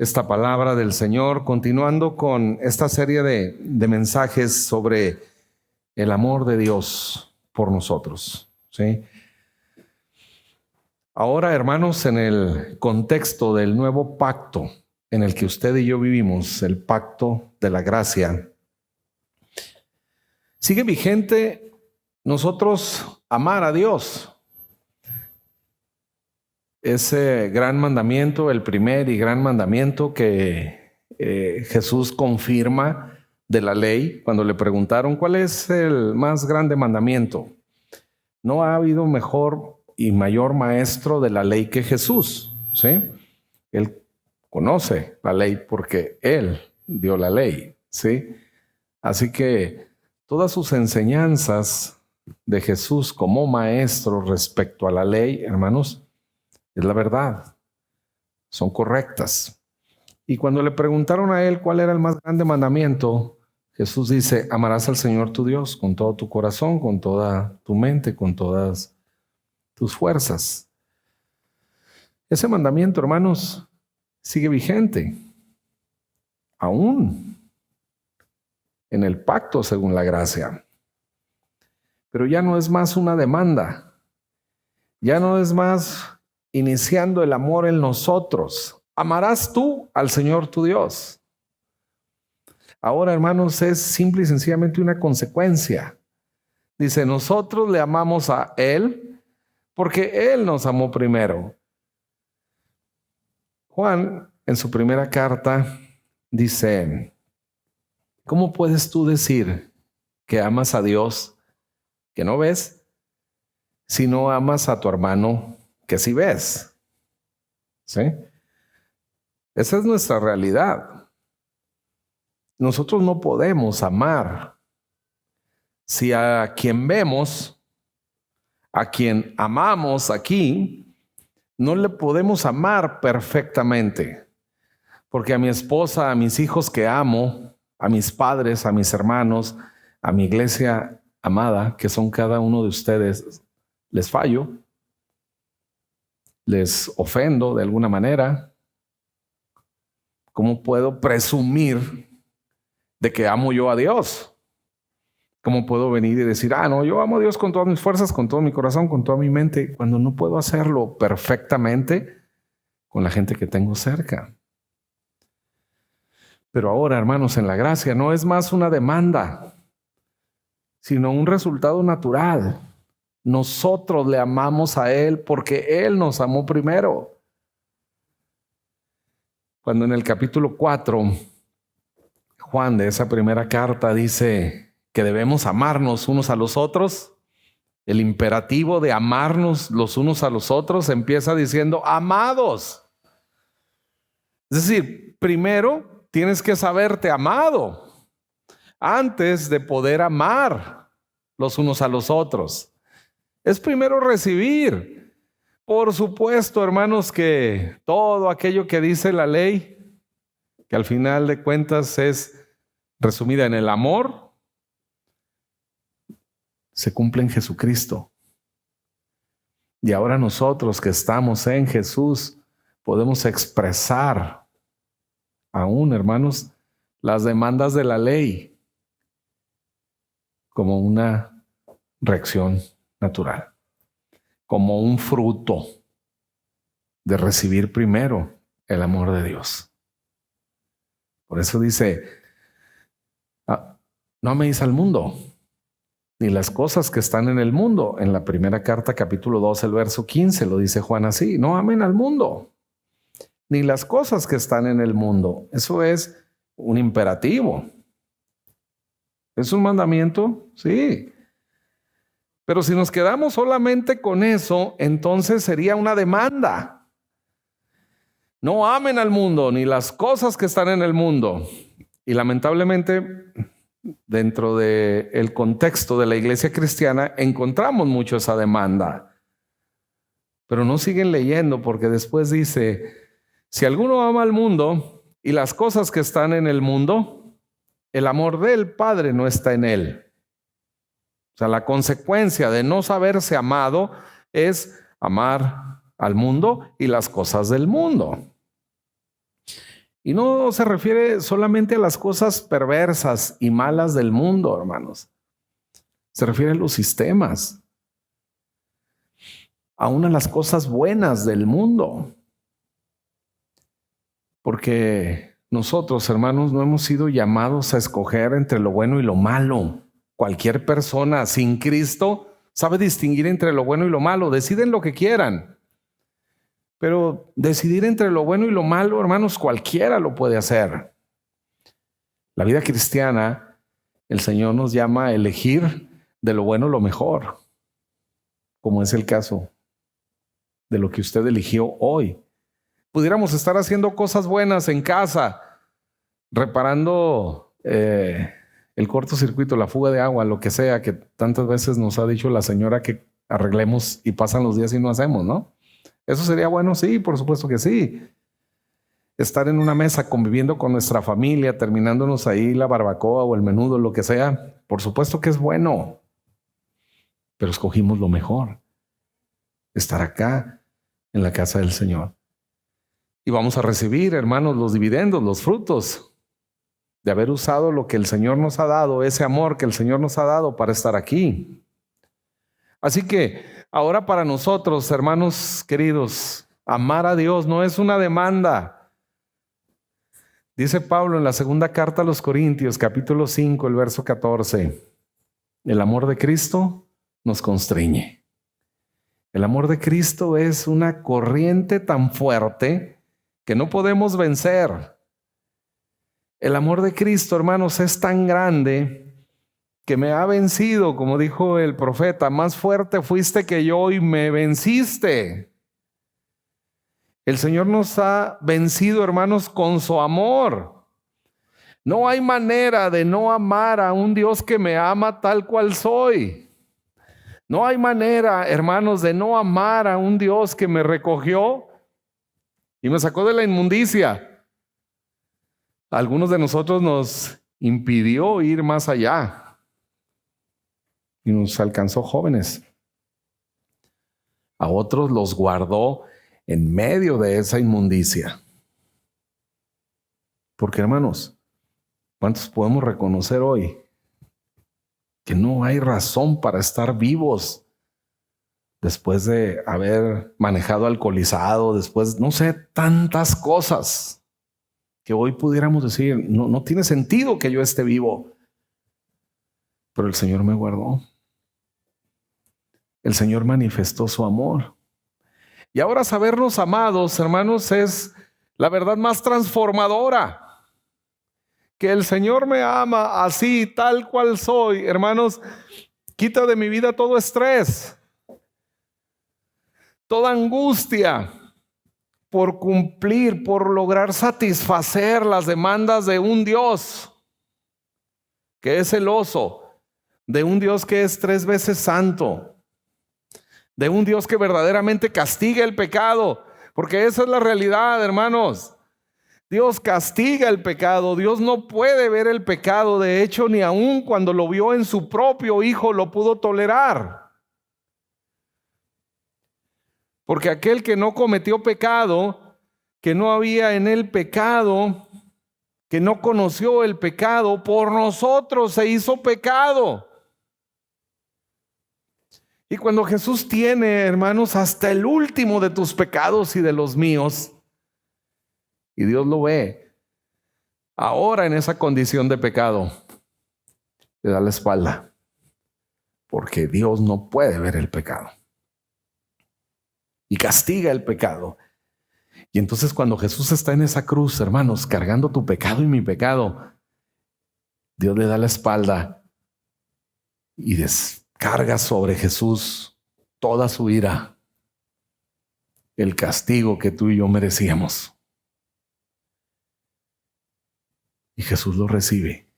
esta palabra del Señor, continuando con esta serie de mensajes sobre el amor de Dios por nosotros, ¿sí? Ahora, hermanos, en el contexto del nuevo pacto en el que usted y yo vivimos, el pacto de la gracia, sigue vigente nosotros amar a Dios. Ese gran mandamiento, el primer y gran mandamiento que Jesús confirma de la ley, cuando le preguntaron cuál es el más grande mandamiento. No ha habido mejor y mayor maestro de la ley que Jesús, ¿sí? Él conoce la ley porque Él dio la ley, ¿sí? Así que todas sus enseñanzas de Jesús como maestro respecto a la ley, hermanos, es la verdad, son correctas. Y cuando le preguntaron a él cuál era el más grande mandamiento, Jesús dice: amarás al Señor tu Dios con todo tu corazón, con toda tu mente, con todas tus fuerzas. Ese mandamiento, hermanos, sigue vigente, aún en el pacto según la gracia. Pero ya no es más una demanda, ya no es más iniciando el amor en nosotros. Amarás tú al Señor tu Dios. Ahora, hermanos, es simple y sencillamente una consecuencia. Dice, nosotros le amamos a Él porque Él nos amó primero. Juan, en su primera carta, dice: ¿cómo puedes tú decir que amas a Dios que no ves, si no amas a tu hermano que sí ves? ¿Sí? Esa es nuestra realidad. Nosotros no podemos amar si a quien vemos, a quien amamos aquí, no le podemos amar perfectamente. Porque a mi esposa, a mis hijos que amo, a mis padres, a mis hermanos, a mi iglesia amada, que son cada uno de ustedes, les fallo, les ofendo de alguna manera. ¿Cómo puedo presumir de que amo yo a Dios? ¿Cómo puedo venir y decir, no, yo amo a Dios con todas mis fuerzas, con todo mi corazón, con toda mi mente, cuando no puedo hacerlo perfectamente con la gente que tengo cerca? Pero ahora, hermanos, en la gracia no es más una demanda, sino un resultado natural. Nosotros le amamos a Él porque Él nos amó primero. Cuando en el capítulo 4, Juan de esa primera carta dice que debemos amarnos unos a los otros, el imperativo de amarnos los unos a los otros empieza diciendo amados. Es decir, primero tienes que saberte amado antes de poder amar los unos a los otros. Es primero recibir. Por supuesto, hermanos, que todo aquello que dice la ley, que al final de cuentas es resumida en el amor, se cumple en Jesucristo. Y ahora nosotros que estamos en Jesús podemos expresar aún, hermanos, las demandas de la ley como una reacción natural, como un fruto de recibir primero el amor de Dios. Por eso dice, no améis al mundo, ni las cosas que están en el mundo. En la primera carta, capítulo 2, el verso 15, lo dice Juan así: no amen al mundo, ni las cosas que están en el mundo. Eso es un imperativo. ¿Es un mandamiento? Sí. Pero si nos quedamos solamente con eso, entonces sería una demanda. No amen al mundo, ni las cosas que están en el mundo. Y lamentablemente, dentro del contexto de la iglesia cristiana, encontramos mucho esa demanda. Pero no siguen leyendo, porque después dice: si alguno ama al mundo y las cosas que están en el mundo, el amor del Padre no está en él. O sea, la consecuencia de no saberse amado es amar al mundo y las cosas del mundo. Y no se refiere solamente a las cosas perversas y malas del mundo, hermanos. Se refiere a los sistemas, aún a las cosas buenas del mundo. Porque nosotros, hermanos, no hemos sido llamados a escoger entre lo bueno y lo malo. Cualquier persona sin Cristo sabe distinguir entre lo bueno y lo malo. Deciden lo que quieran. Pero decidir entre lo bueno y lo malo, hermanos, cualquiera lo puede hacer. La vida cristiana, el Señor nos llama a elegir de lo bueno lo mejor, como es el caso de lo que usted eligió hoy. Pudiéramos estar haciendo cosas buenas en casa, reparando el cortocircuito, la fuga de agua, lo que sea, que tantas veces nos ha dicho la señora que arreglemos y pasan los días y no hacemos, ¿no? ¿Eso sería bueno? Sí, por supuesto que sí. Estar en una mesa conviviendo con nuestra familia, terminándonos ahí la barbacoa o el menudo, lo que sea, por supuesto que es bueno. Pero escogimos lo mejor, estar acá en la casa del Señor. Y vamos a recibir, hermanos, los dividendos, los frutos de haber usado lo que el Señor nos ha dado, ese amor que el Señor nos ha dado para estar aquí. Así que ahora para nosotros, hermanos queridos, amar a Dios no es una demanda. Dice Pablo en la segunda carta a los Corintios, capítulo 5, el verso 14, el amor de Cristo nos constriñe. El amor de Cristo es una corriente tan fuerte que no podemos vencer. El amor de Cristo, hermanos, es tan grande que me ha vencido, como dijo el profeta, más fuerte fuiste que yo y me venciste. El Señor nos ha vencido, hermanos, con su amor. No hay manera de no amar a un Dios que me ama tal cual soy. No hay manera, hermanos, de no amar a un Dios que me recogió y me sacó de la inmundicia. A algunos de nosotros nos impidió ir más allá y nos alcanzó jóvenes. A otros los guardó en medio de esa inmundicia. Porque, hermanos, ¿cuántos podemos reconocer hoy que no hay razón para estar vivos después de haber manejado alcoholizado, después, no sé, tantas cosas que hoy pudiéramos decir, no tiene sentido que yo esté vivo? Pero el Señor me guardó. El Señor manifestó su amor. Y ahora sabernos amados, hermanos, es la verdad más transformadora. Que el Señor me ama así, tal cual soy, hermanos, quita de mi vida todo estrés, toda angustia por cumplir, por lograr satisfacer las demandas de un Dios que es celoso, de un Dios que es 3 veces santo, de un Dios que verdaderamente castiga el pecado, porque esa es la realidad, hermanos. Dios castiga el pecado. Dios no puede ver el pecado. De hecho, ni aun cuando lo vio en su propio Hijo lo pudo tolerar. Porque aquel que no cometió pecado, que no había en él pecado, que no conoció el pecado, por nosotros se hizo pecado. Y cuando Jesús tiene, hermanos, hasta el último de tus pecados y de los míos, y Dios lo ve, ahora en esa condición de pecado, le da la espalda, porque Dios no puede ver el pecado. Y castiga el pecado. Y entonces cuando Jesús está en esa cruz, hermanos, cargando tu pecado y mi pecado, Dios le da la espalda y descarga sobre Jesús toda su ira, el castigo que tú y yo merecíamos. Y Jesús lo recibe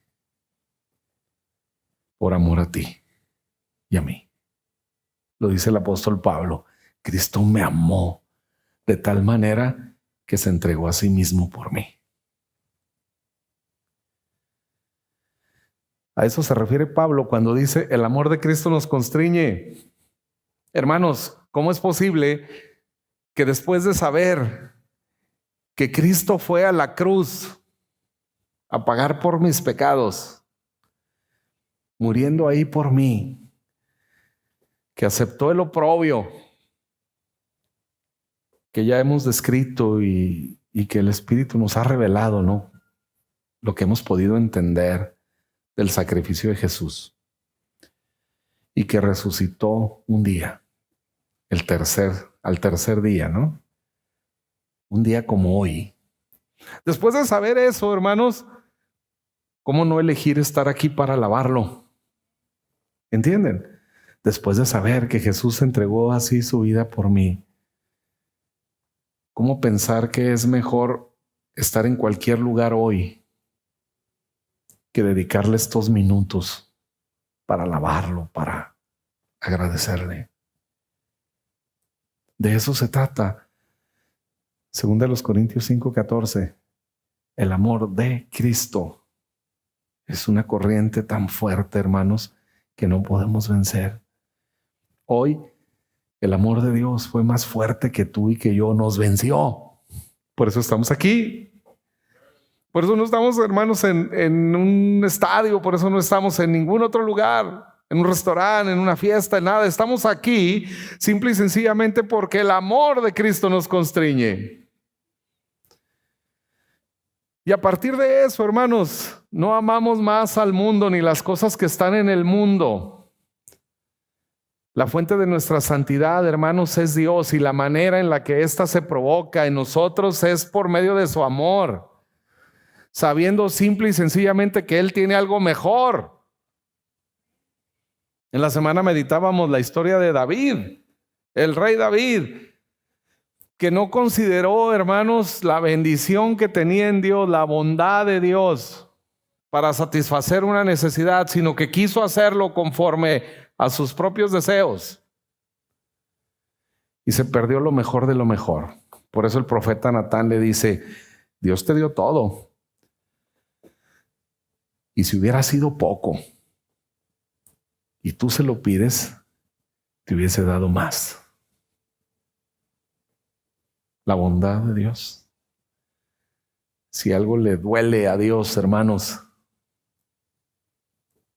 por amor a ti y a mí. Lo dice el apóstol Pablo. Cristo me amó de tal manera que se entregó a sí mismo por mí. A eso se refiere Pablo cuando dice el amor de Cristo nos constriñe. Hermanos, ¿cómo es posible que después de saber que Cristo fue a la cruz a pagar por mis pecados, muriendo ahí por mí, que aceptó el oprobio que ya hemos descrito y que el Espíritu nos ha revelado, ¿no? Lo que hemos podido entender del sacrificio de Jesús, y que resucitó un día, al tercer día, ¿no? Un día como hoy. Después de saber eso, hermanos, ¿cómo no elegir estar aquí para alabarlo? ¿Entienden? Después de saber que Jesús entregó así su vida por mí, ¿cómo pensar que es mejor estar en cualquier lugar hoy que dedicarle estos minutos para alabarlo, para agradecerle? De eso se trata. Según de los Corintios 5:14, el amor de Cristo es una corriente tan fuerte, hermanos, que no podemos vencer. Hoy, el amor de Dios fue más fuerte que tú y que yo, nos venció. Por eso estamos aquí. Por eso no estamos, hermanos, en un estadio, por eso no estamos en ningún otro lugar, en un restaurante, en una fiesta, en nada. Estamos aquí simple y sencillamente porque el amor de Cristo nos constriñe. Y a partir de eso, hermanos, no amamos más al mundo ni las cosas que están en el mundo. La fuente de nuestra santidad, hermanos, es Dios, y la manera en la que ésta se provoca en nosotros es por medio de su amor, sabiendo simple y sencillamente que Él tiene algo mejor. En la semana meditábamos la historia de David, el rey David, que no consideró, hermanos, la bendición que tenía en Dios, la bondad de Dios para satisfacer una necesidad, sino que quiso hacerlo conforme a sus propios deseos. Y se perdió lo mejor de lo mejor. Por eso el profeta Natán le dice: Dios te dio todo. Y si hubiera sido poco y tú se lo pides, te hubiese dado más. La bondad de Dios. Si algo le duele a Dios, hermanos,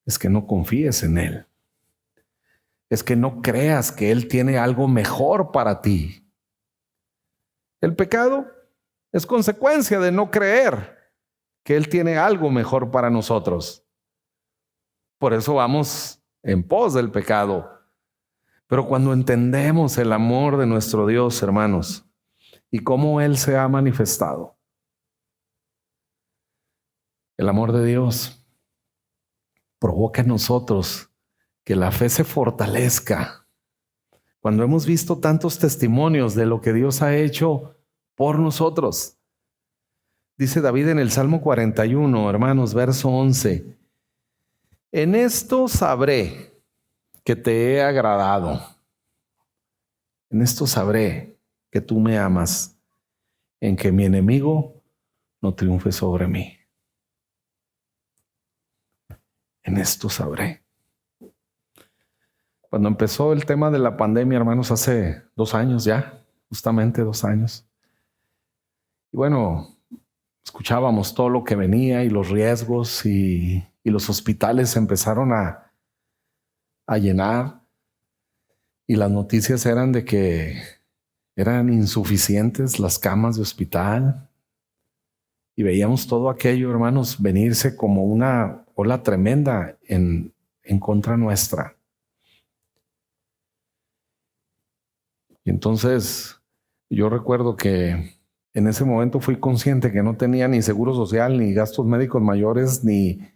es que no confíes en Él. Es que no creas que Él tiene algo mejor para ti. El pecado es consecuencia de no creer que Él tiene algo mejor para nosotros. Por eso vamos en pos del pecado. Pero cuando entendemos el amor de nuestro Dios, hermanos, y cómo Él se ha manifestado, el amor de Dios provoca en nosotros que la fe se fortalezca. Cuando hemos visto tantos testimonios de lo que Dios ha hecho por nosotros. Dice David en el Salmo 41, hermanos, verso 11: en esto sabré que te he agradado. En esto sabré que tú me amas, en que mi enemigo no triunfe sobre mí. En esto sabré. Cuando empezó el tema de la pandemia, hermanos, hace 2 años ya, justamente 2 años. Y bueno, escuchábamos todo lo que venía y los riesgos, y los hospitales se empezaron a llenar, y las noticias eran de que eran insuficientes las camas de hospital, y veíamos todo aquello, hermanos, venirse como una ola tremenda en contra nuestra. Y entonces yo recuerdo que en ese momento fui consciente que no tenía ni seguro social, ni gastos médicos mayores, ni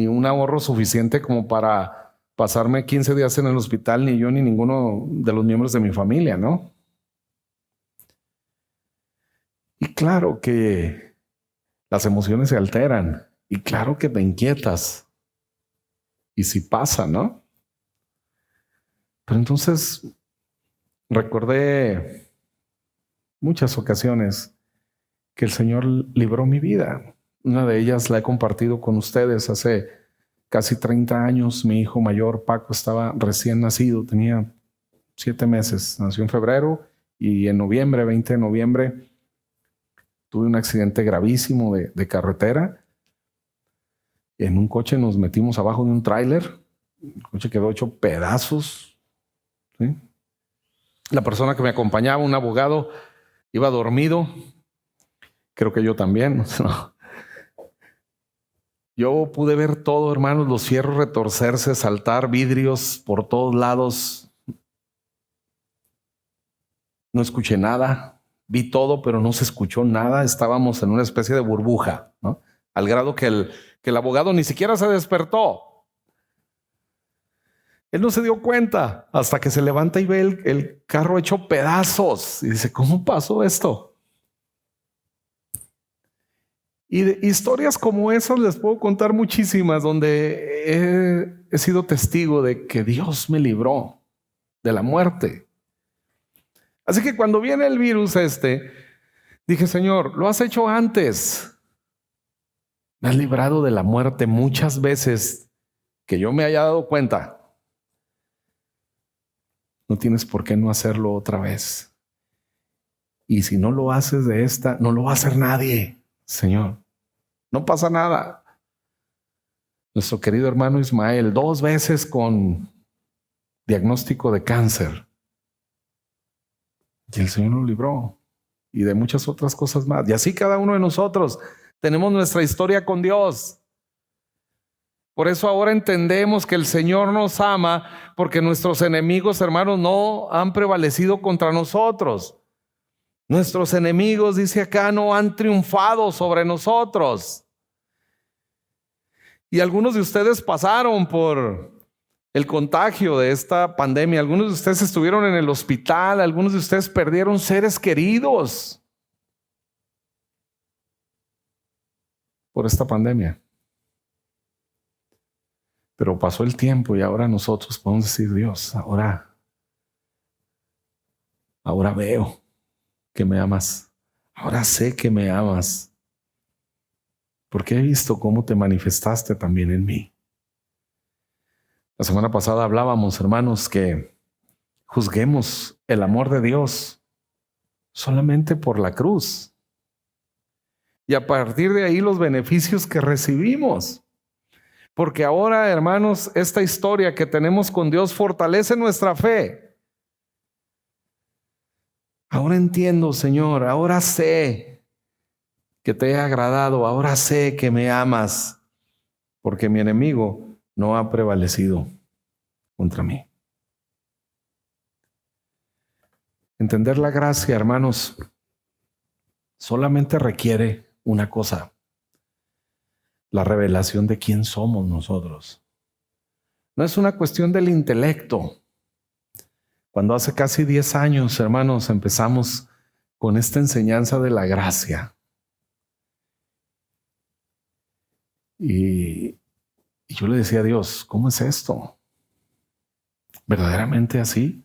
un ahorro suficiente como para pasarme 15 días en el hospital, ni yo ni ninguno de los miembros de mi familia, ¿no? Y claro que las emociones se alteran, y claro que te inquietas, y si pasa, ¿no? Pero entonces recordé muchas ocasiones que el Señor libró mi vida. Una de ellas la he compartido con ustedes. Hace casi 30 años, mi hijo mayor, Paco, estaba recién nacido, tenía 7 meses, nació en febrero, y en noviembre, 20 de noviembre, Tuve un accidente gravísimo de carretera. En un coche nos metimos abajo de un tráiler. El coche quedó hecho pedazos, ¿sí? La persona que me acompañaba, un abogado, iba dormido. Creo que yo también. No. Yo pude ver todo, hermanos, los fierros retorcerse, saltar, vidrios por todos lados. No escuché nada. Vi todo, pero no se escuchó nada. Estábamos en una especie de burbuja, ¿no? Al grado que el abogado ni siquiera se despertó. Él no se dio cuenta hasta que se levanta y ve el carro hecho pedazos. Y dice, ¿cómo pasó esto? Y de historias como esas les puedo contar muchísimas, donde he sido testigo de que Dios me libró de la muerte. Así que cuando viene el virus dije, Señor, lo has hecho antes. Me has librado de la muerte muchas veces que yo me haya dado cuenta. No tienes por qué no hacerlo otra vez. Y si no lo haces de esta, no lo va a hacer nadie, Señor. No pasa nada. Nuestro querido hermano Ismael, 2 veces con diagnóstico de cáncer. Y el Señor lo libró. Y de muchas otras cosas más. Y así cada uno de nosotros tenemos nuestra historia con Dios. Por eso ahora entendemos que el Señor nos ama, porque nuestros enemigos, hermanos, no han prevalecido contra nosotros. Nuestros enemigos, dice acá, no han triunfado sobre nosotros. Y algunos de ustedes pasaron por el contagio de esta pandemia. Algunos de ustedes estuvieron en el hospital. Algunos de ustedes perdieron seres queridos por esta pandemia. Pero pasó el tiempo y ahora nosotros podemos decir, Dios, ahora veo que me amas. Ahora sé que me amas. Porque he visto cómo te manifestaste también en mí. La semana pasada hablábamos, hermanos, que juzguemos el amor de Dios solamente por la cruz. Y a partir de ahí los beneficios que recibimos. Porque ahora, hermanos, esta historia que tenemos con Dios fortalece nuestra fe. Ahora entiendo, Señor, ahora sé que te he agradado, ahora sé que me amas, porque mi enemigo no ha prevalecido contra mí. Entender la gracia, hermanos, solamente requiere una cosa: la revelación de quién somos nosotros. No es una cuestión del intelecto. Cuando hace casi 10 años, hermanos, empezamos con esta enseñanza de la gracia. Y yo le decía a Dios, ¿cómo es esto? ¿Verdaderamente así?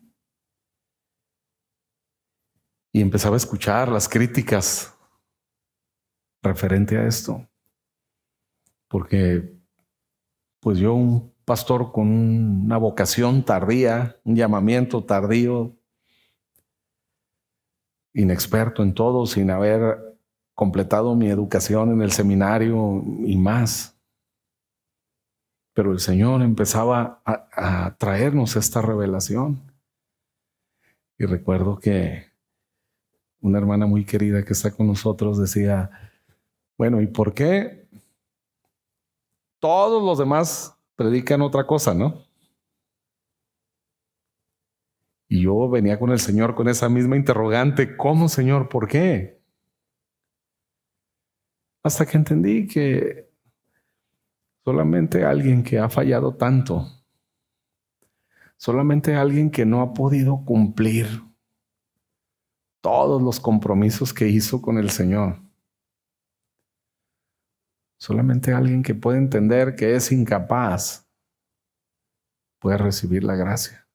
Y empezaba a escuchar las críticas referente a esto. Porque pues yo, un pastor con una vocación tardía, un llamamiento tardío, inexperto en todo, sin haber completado mi educación en el seminario y más. Pero el Señor empezaba a traernos esta revelación. Y recuerdo que una hermana muy querida que está con nosotros decía, bueno, ¿y por qué todos los demás predican otra cosa, no? Y yo venía con el Señor con esa misma interrogante, ¿cómo, Señor? ¿Por qué? Hasta que entendí que solamente alguien que ha fallado tanto, solamente alguien que no ha podido cumplir todos los compromisos que hizo con el Señor, solamente alguien que puede entender que es incapaz puede recibir la gracia.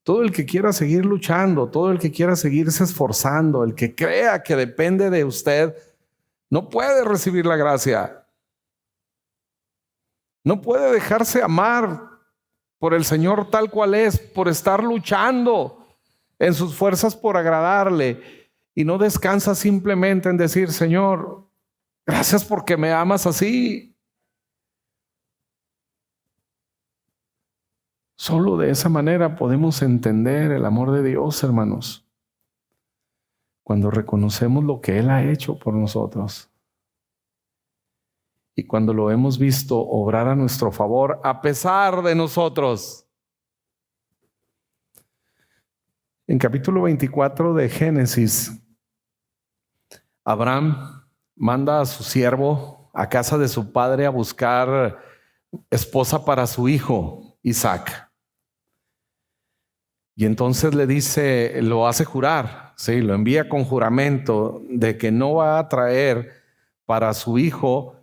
Todo el que quiera seguir luchando, todo el que quiera seguirse esforzando, el que crea que depende de usted, no puede recibir la gracia. No puede dejarse amar por el Señor tal cual es, por estar luchando en sus fuerzas por agradarle. Y no descansa simplemente en decir, Señor, gracias porque me amas así. Solo de esa manera podemos entender el amor de Dios, hermanos. Cuando reconocemos lo que Él ha hecho por nosotros. Y cuando lo hemos visto obrar a nuestro favor, a pesar de nosotros. En capítulo 24 de Génesis, Abraham manda a su siervo a casa de su padre a buscar esposa para su hijo, Isaac. Y entonces le dice, lo hace jurar, sí, lo envía con juramento de que no va a traer para su hijo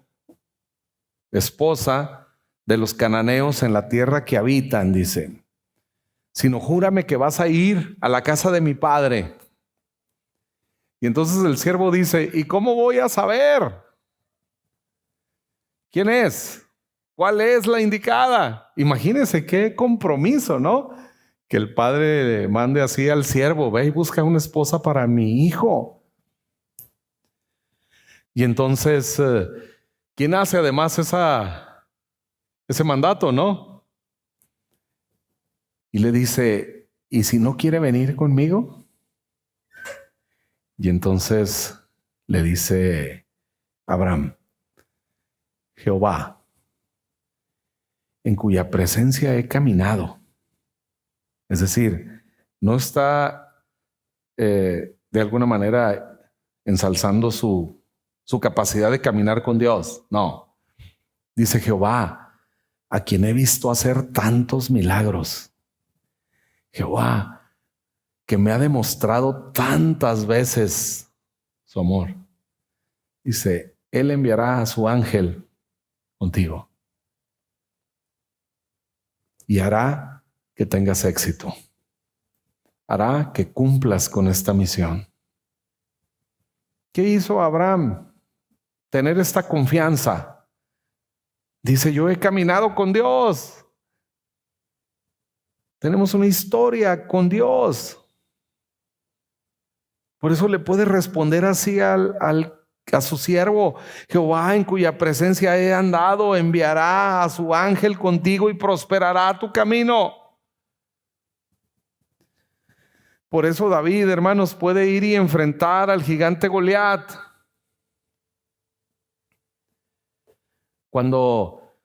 esposa de los cananeos en la tierra que habitan, dice, sino júrame que vas a ir a la casa de mi padre. Y entonces el siervo dice, ¿y cómo voy a saber quién es? ¿Cuál es la indicada? Imagínense qué compromiso, ¿no? Que el padre mande así al siervo, ve y busca una esposa para mi hijo. Y entonces, ¿quién hace además ese mandato, no? Y le dice, ¿y si no quiere venir conmigo? Y entonces le dice Abraham, Jehová, en cuya presencia he caminado. Es decir, no está de alguna manera ensalzando su capacidad de caminar con Dios. No. Dice Jehová, a quien he visto hacer tantos milagros. Jehová, que me ha demostrado tantas veces su amor. Dice, Él enviará a su ángel contigo y hará que tengas éxito. Hará que cumplas con esta misión. ¿Qué hizo Abraham? Tener esta confianza. Dice, yo he caminado con Dios. Tenemos una historia con Dios. Por eso le puede responder así a su siervo, Jehová, en cuya presencia he andado, enviará a su ángel contigo y prosperará tu camino. Por eso David, hermanos, puede ir y enfrentar al gigante Goliat. Cuando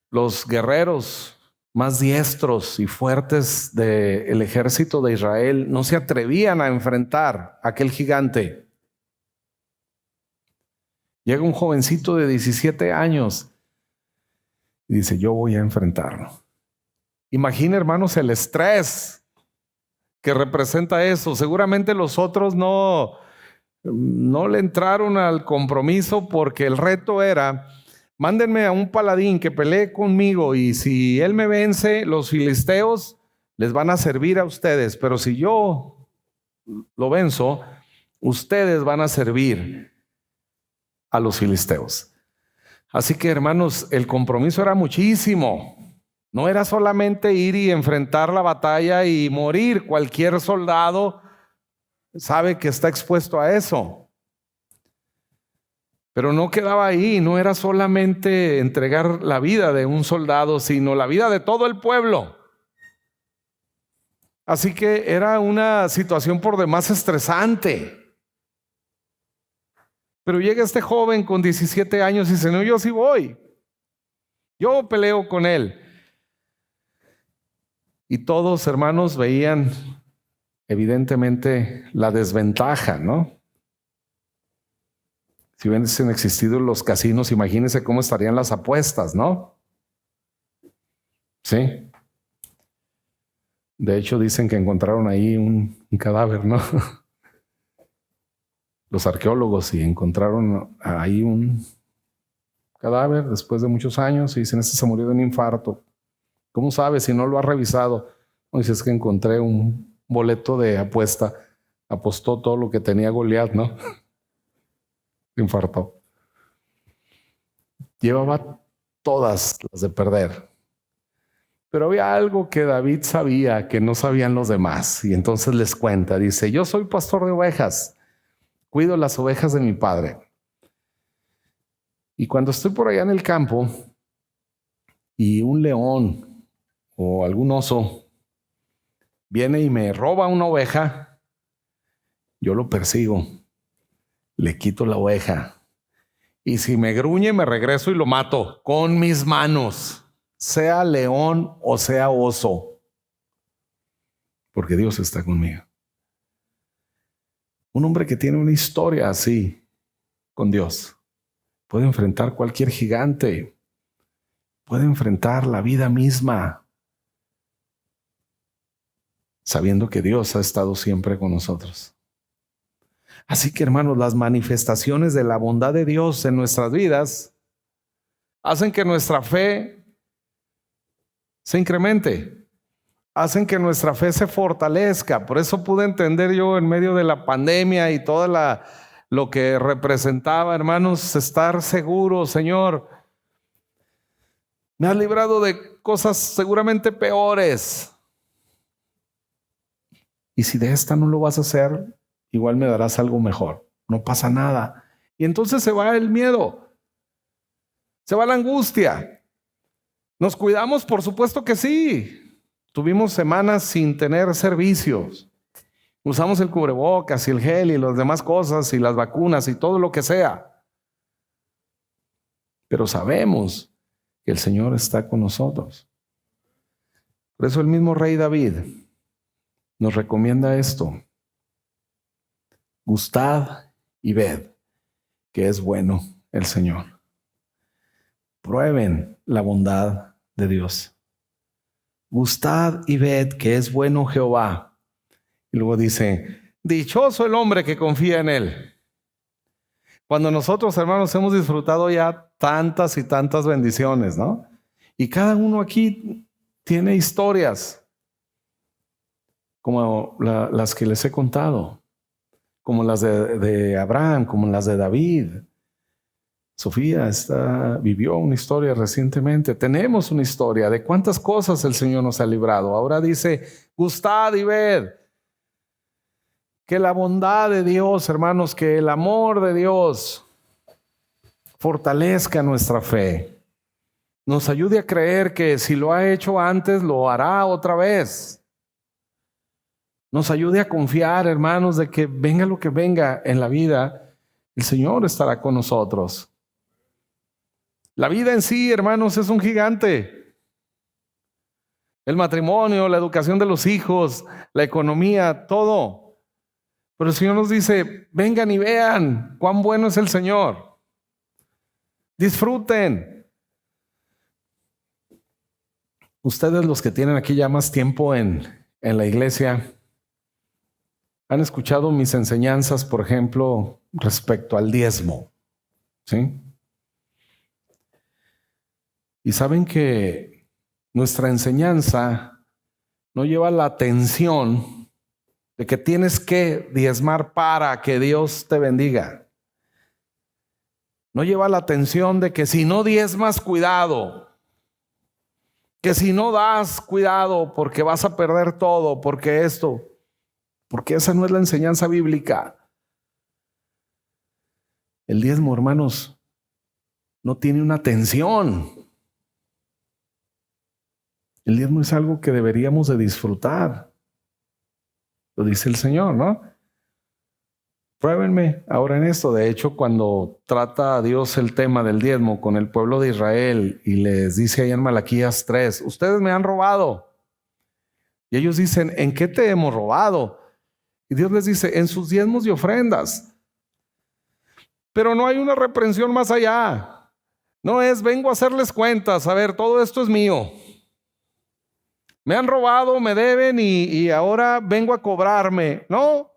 los guerreros más diestros y fuertes del ejército de Israel no se atrevían a enfrentar a aquel gigante, llega un jovencito de 17 años y dice, yo voy a enfrentarlo. Imagina, hermanos, el estrés que representa eso. Seguramente los otros no le entraron al compromiso porque el reto era, mándenme a un paladín que pelee conmigo y si él me vence, los filisteos les van a servir a ustedes, pero si yo lo venzo, ustedes van a servir a los filisteos. Así que, hermanos, el compromiso era muchísimo. No era solamente ir y enfrentar la batalla y morir. Cualquier soldado sabe que está expuesto a eso. Pero no quedaba ahí, no era solamente entregar la vida de un soldado, sino la vida de todo el pueblo. Así que era una situación por demás estresante. Pero llega este joven con 17 años y dice, no, yo sí voy. Yo peleo con él. Y todos, hermanos, veían evidentemente la desventaja, ¿no? Si hubiesen existido los casinos, imagínense cómo estarían las apuestas, ¿no? Sí. De hecho, dicen que encontraron ahí un cadáver, ¿no? Los arqueólogos y encontraron ahí un cadáver después de muchos años y dicen, este se murió de un infarto. ¿Cómo sabes si no lo has revisado? No, dice, es que encontré un boleto de apuesta. Apostó todo lo que tenía Goliat, ¿no? Se infartó. Llevaba todas las de perder. Pero había algo que David sabía que no sabían los demás. Y entonces les cuenta, dice, yo soy pastor de ovejas, cuido las ovejas de mi padre. Y cuando estoy por allá en el campo y un león o algún oso viene y me roba una oveja, yo lo persigo, le quito la oveja. Y si me gruñe, me regreso y lo mato con mis manos, sea león o sea oso, porque Dios está conmigo. Un hombre que tiene una historia así con Dios puede enfrentar cualquier gigante, puede enfrentar la vida misma, sabiendo que Dios ha estado siempre con nosotros. Así que, hermanos, las manifestaciones de la bondad de Dios en nuestras vidas hacen que nuestra fe se incremente, hacen que nuestra fe se fortalezca. Por eso pude entender yo en medio de la pandemia y toda lo que representaba, hermanos, estar seguro, Señor, me has librado de cosas seguramente peores. Y si de esta no lo vas a hacer, igual me darás algo mejor. No pasa nada. Y entonces se va el miedo, se va la angustia. ¿Nos cuidamos? Por supuesto que sí. Tuvimos semanas sin tener servicios. Usamos el cubrebocas y el gel y las demás cosas y las vacunas y todo lo que sea. Pero sabemos que el Señor está con nosotros. Por eso el mismo rey David nos recomienda esto. Gustad y ved que es bueno el Señor. Prueben la bondad de Dios. Gustad y ved que es bueno Jehová. Y luego dice, dichoso el hombre que confía en él. Cuando nosotros, hermanos, hemos disfrutado ya tantas y tantas bendiciones, ¿no? Y cada uno aquí tiene historias como las que les he contado, como las de Abraham, como las de David. Sofía vivió una historia recientemente. Tenemos una historia de cuántas cosas el Señor nos ha librado. Ahora dice, gustad y ved que la bondad de Dios, hermanos, que el amor de Dios fortalezca nuestra fe. Nos ayude a creer que si lo ha hecho antes, lo hará otra vez. Nos ayude a confiar, hermanos, de que venga lo que venga en la vida, el Señor estará con nosotros. La vida en sí, hermanos, es un gigante. El matrimonio, la educación de los hijos, la economía, todo. Pero el Señor nos dice, vengan y vean cuán bueno es el Señor. Disfruten. Ustedes, los que tienen aquí ya más tiempo en la iglesia, han escuchado mis enseñanzas, por ejemplo, respecto al diezmo, ¿sí? Y saben que nuestra enseñanza no lleva la atención de que tienes que diezmar para que Dios te bendiga. No lleva la atención de que si no diezmas, cuidado. Que si no das, cuidado, porque vas a perder todo, porque esto. Porque esa no es la enseñanza bíblica. El diezmo, hermanos, no tiene una atención. El diezmo es algo que deberíamos de disfrutar. Lo dice el Señor, ¿no? Pruébenme ahora en esto. De hecho, cuando trata a Dios el tema del diezmo con el pueblo de Israel y les dice ahí en Malaquías 3, ustedes me han robado. Y ellos dicen, ¿en qué te hemos robado? Y Dios les dice, en sus diezmos y ofrendas. Pero no hay una reprensión más allá. No es, vengo a hacerles cuentas, a ver, todo esto es mío. Me han robado, me deben y ahora vengo a cobrarme. No.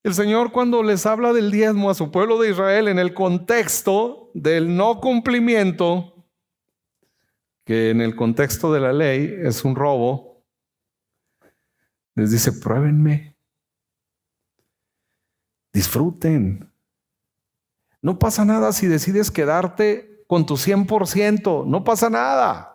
El Señor, cuando les habla del diezmo a su pueblo de Israel en el contexto del no cumplimiento, que en el contexto de la ley es un robo, les dice, pruébenme, disfruten. No pasa nada si decides quedarte con tu 100%, no pasa nada.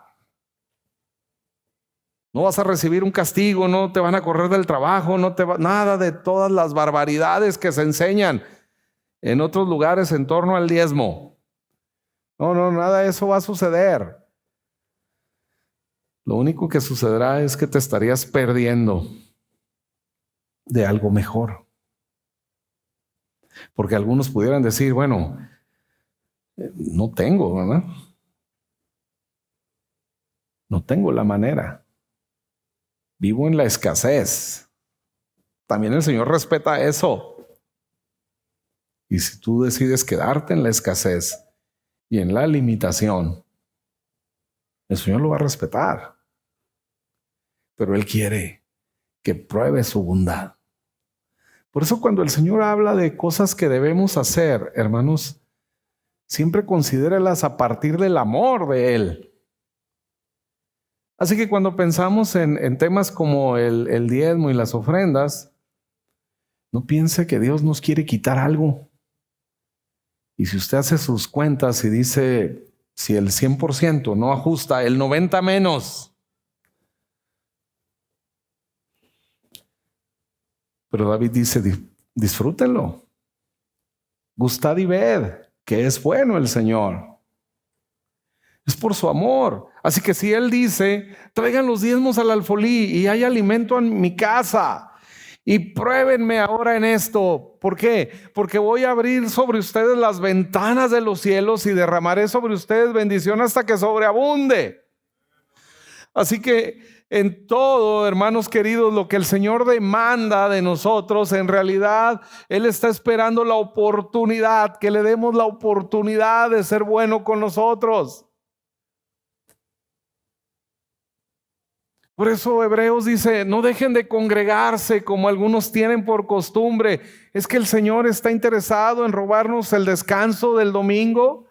No vas a recibir un castigo, no te van a correr del trabajo, nada de todas las barbaridades que se enseñan en otros lugares en torno al diezmo. No, nada de eso va a suceder. Lo único que sucederá es que te estarías perdiendo de algo mejor. Porque algunos pudieran decir, bueno, no tengo, ¿verdad? No tengo la manera. Vivo en la escasez. También el Señor respeta eso. Y si tú decides quedarte en la escasez y en la limitación, el Señor lo va a respetar. Pero Él quiere que pruebe su bondad. Por eso cuando el Señor habla de cosas que debemos hacer, hermanos, siempre considérelas a partir del amor de Él. Así que cuando pensamos en temas como el diezmo y las ofrendas, no piense que Dios nos quiere quitar algo. Y si usted hace sus cuentas y dice, si el 100% no ajusta, el 90% menos. Pero David dice, disfrútenlo. Gustad y ved que es bueno el Señor. Es por su amor. Así que si Él dice, traigan los diezmos al alfolí y hay alimento en mi casa y pruébenme ahora en esto. ¿Por qué? Porque voy a abrir sobre ustedes las ventanas de los cielos y derramaré sobre ustedes bendición hasta que sobreabunde. Así que en todo, hermanos queridos, lo que el Señor demanda de nosotros, en realidad Él está esperando la oportunidad, que le demos la oportunidad de ser bueno con nosotros. Por eso Hebreos dice, no dejen de congregarse como algunos tienen por costumbre. ¿Es que el Señor está interesado en robarnos el descanso del domingo?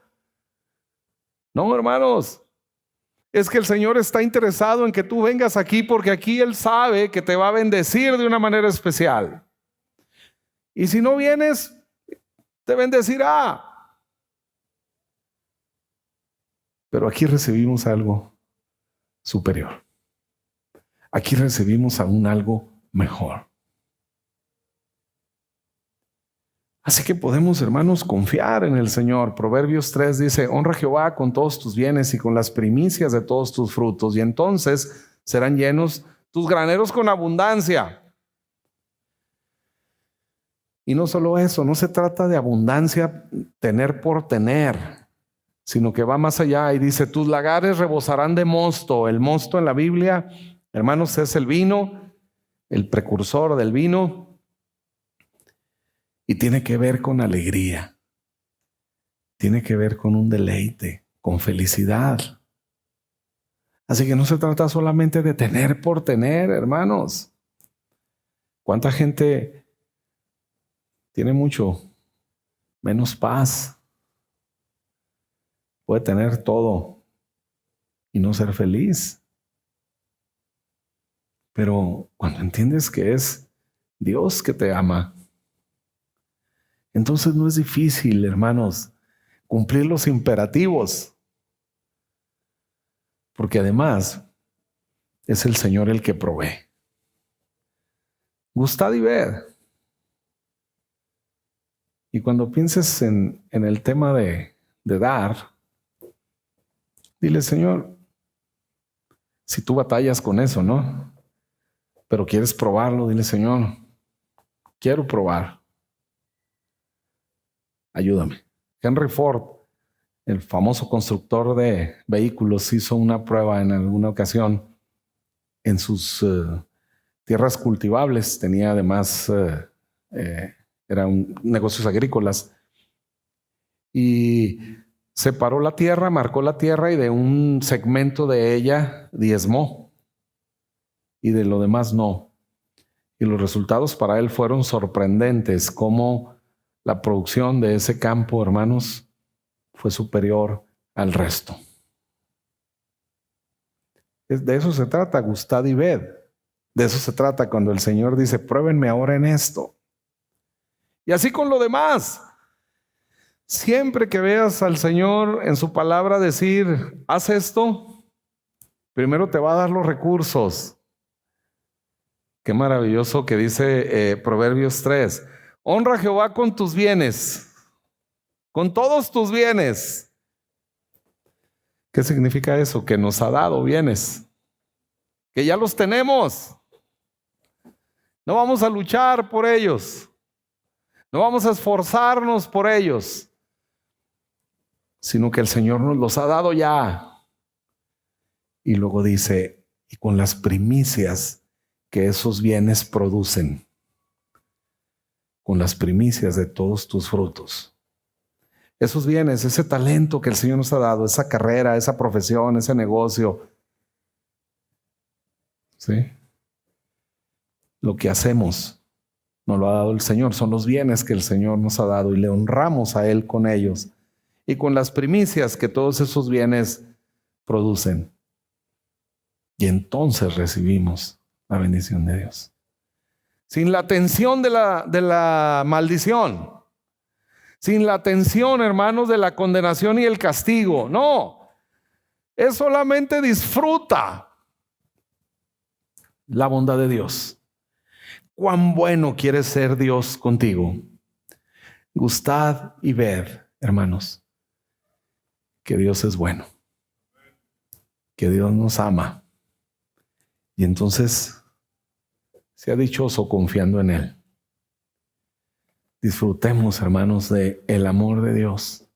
No, hermanos. Es que el Señor está interesado en que tú vengas aquí porque aquí Él sabe que te va a bendecir de una manera especial. Y si no vienes, te bendecirá. Pero aquí recibimos algo superior. Aquí recibimos aún algo mejor. Así que podemos, hermanos, confiar en el Señor. Proverbios 3 dice, honra a Jehová con todos tus bienes y con las primicias de todos tus frutos, y entonces serán llenos tus graneros con abundancia. Y no solo eso, no se trata de abundancia tener por tener, sino que va más allá y dice, tus lagares rebosarán de mosto. El mosto en la Biblia, hermanos, es el vino, el precursor del vino. Y tiene que ver con alegría, tiene que ver con un deleite, con felicidad. Así que no se trata solamente de tener por tener, hermanos. ¿Cuánta gente tiene mucho, menos paz? Puede tener todo y no ser feliz. Pero cuando entiendes que es Dios que te ama, entonces no es difícil, hermanos, cumplir los imperativos. Porque además es el Señor el que provee. Gustad y ved. Y cuando pienses en el tema de dar, dile, Señor, si tú batallas con eso, ¿no? Pero quieres probarlo, dile, Señor, quiero probar. Ayúdame. Henry Ford, el famoso constructor de vehículos, hizo una prueba en alguna ocasión en sus tierras cultivables. Tenía además, eran negocios agrícolas. Y separó la tierra, marcó la tierra y de un segmento de ella diezmó. Y de lo demás no. Y los resultados para él fueron sorprendentes, como la producción de ese campo, hermanos, fue superior al resto. De eso se trata, gustad y ved. De eso se trata cuando el Señor dice, pruébenme ahora en esto. Y así con lo demás. Siempre que veas al Señor en su palabra decir, haz esto, primero te va a dar los recursos. Qué maravilloso que dice Proverbios 3. Honra a Jehová con tus bienes, con todos tus bienes. ¿Qué significa eso? Que nos ha dado bienes, que ya los tenemos. No vamos a luchar por ellos, no vamos a esforzarnos por ellos, sino que el Señor nos los ha dado ya. Y luego dice, y con las primicias que esos bienes producen, con las primicias de todos tus frutos. Esos bienes, ese talento que el Señor nos ha dado, esa carrera, esa profesión, ese negocio, ¿sí? Lo que hacemos nos lo ha dado el Señor, son los bienes que el Señor nos ha dado y le honramos a Él con ellos y con las primicias que todos esos bienes producen. Y entonces recibimos la bendición de Dios. Sin la atención de la maldición. Sin la atención, hermanos, de la condenación y el castigo. No. Es solamente disfruta la bondad de Dios. Cuán bueno quiere ser Dios contigo. Gustad y ved, hermanos, que Dios es bueno. Que Dios nos ama. Y entonces sea dichoso confiando en Él. Disfrutemos, hermanos, de el amor de Dios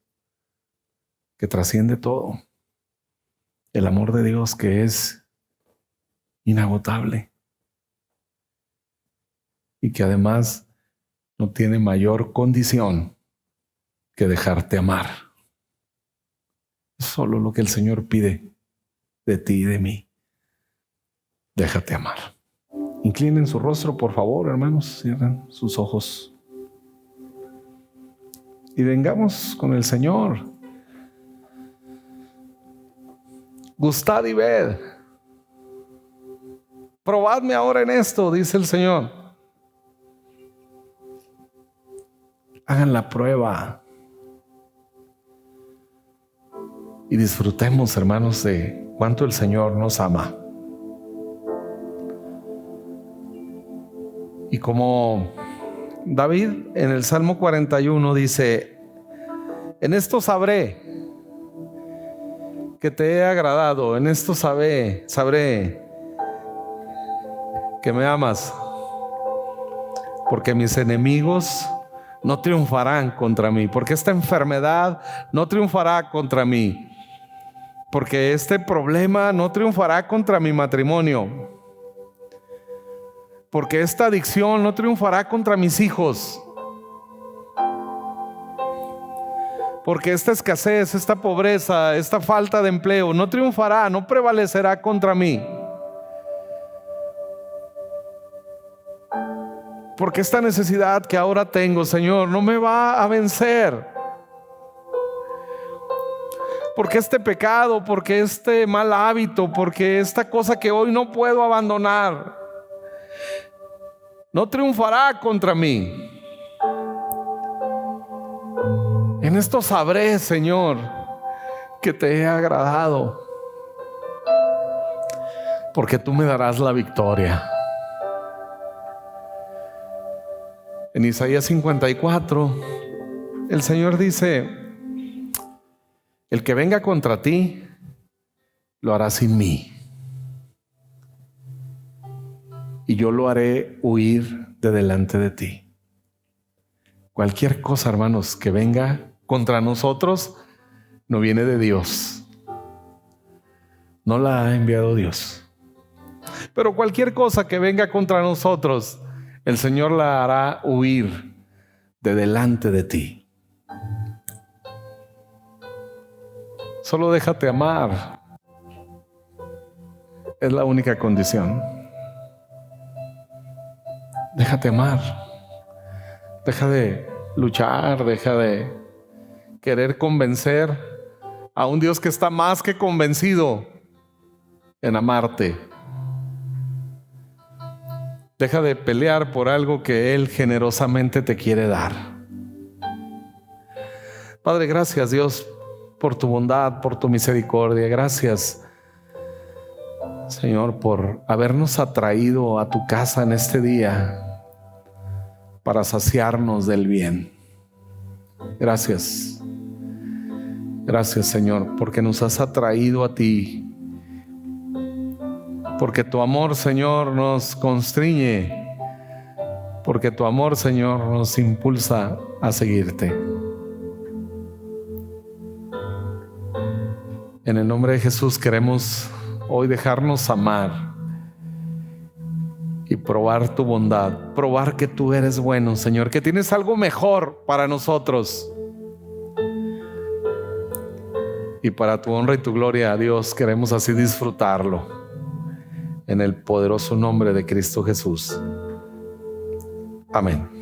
que trasciende todo. El amor de Dios que es inagotable y que además no tiene mayor condición que dejarte amar. Es solo lo que el Señor pide de ti y de mí. Déjate amar. Inclinen su rostro, por favor, hermanos. Cierren sus ojos. Y vengamos con el Señor. Gustad y ved. Probadme ahora en esto, dice el Señor. Hagan la prueba. Y disfrutemos, hermanos, de cuánto el Señor nos ama. Y como David en el Salmo 41 dice, en esto sabré que te he agradado, en esto sabré que me amas, porque mis enemigos no triunfarán contra mí, porque esta enfermedad no triunfará contra mí, porque este problema no triunfará contra mi matrimonio, porque esta adicción no triunfará contra mis hijos, porque esta escasez, esta pobreza, esta falta de empleo no triunfará, no prevalecerá contra mí, porque esta necesidad que ahora tengo, Señor, no me va a vencer, porque este pecado, porque este mal hábito, porque esta cosa que hoy no puedo abandonar no triunfará contra mí. En esto sabré, Señor, que te he agradado, porque tú me darás la victoria. En Isaías 54, el Señor dice, el que venga contra ti, lo hará sin mí. Y yo lo haré huir de delante de ti. Cualquier cosa, hermanos, que venga contra nosotros, no viene de Dios. No la ha enviado Dios. Pero cualquier cosa que venga contra nosotros, el Señor la hará huir de delante de ti. Solo déjate amar. Es la única condición. Déjate amar. Deja de luchar, deja de querer convencer a un Dios que está más que convencido en amarte. Deja de pelear por algo que Él generosamente te quiere dar. Padre, gracias, Dios, por tu bondad, por tu misericordia. Gracias Señor, por habernos atraído a tu casa en este día para saciarnos del bien. Gracias. Gracias, Señor, porque nos has atraído a ti. Porque tu amor, Señor, nos constriñe. Porque tu amor, Señor, nos impulsa a seguirte. En el nombre de Jesús queremos hoy dejarnos amar y probar tu bondad, probar que tú eres bueno, Señor, que tienes algo mejor para nosotros. Y para tu honra y tu gloria, Dios, queremos así disfrutarlo. En el poderoso nombre de Cristo Jesús. Amén.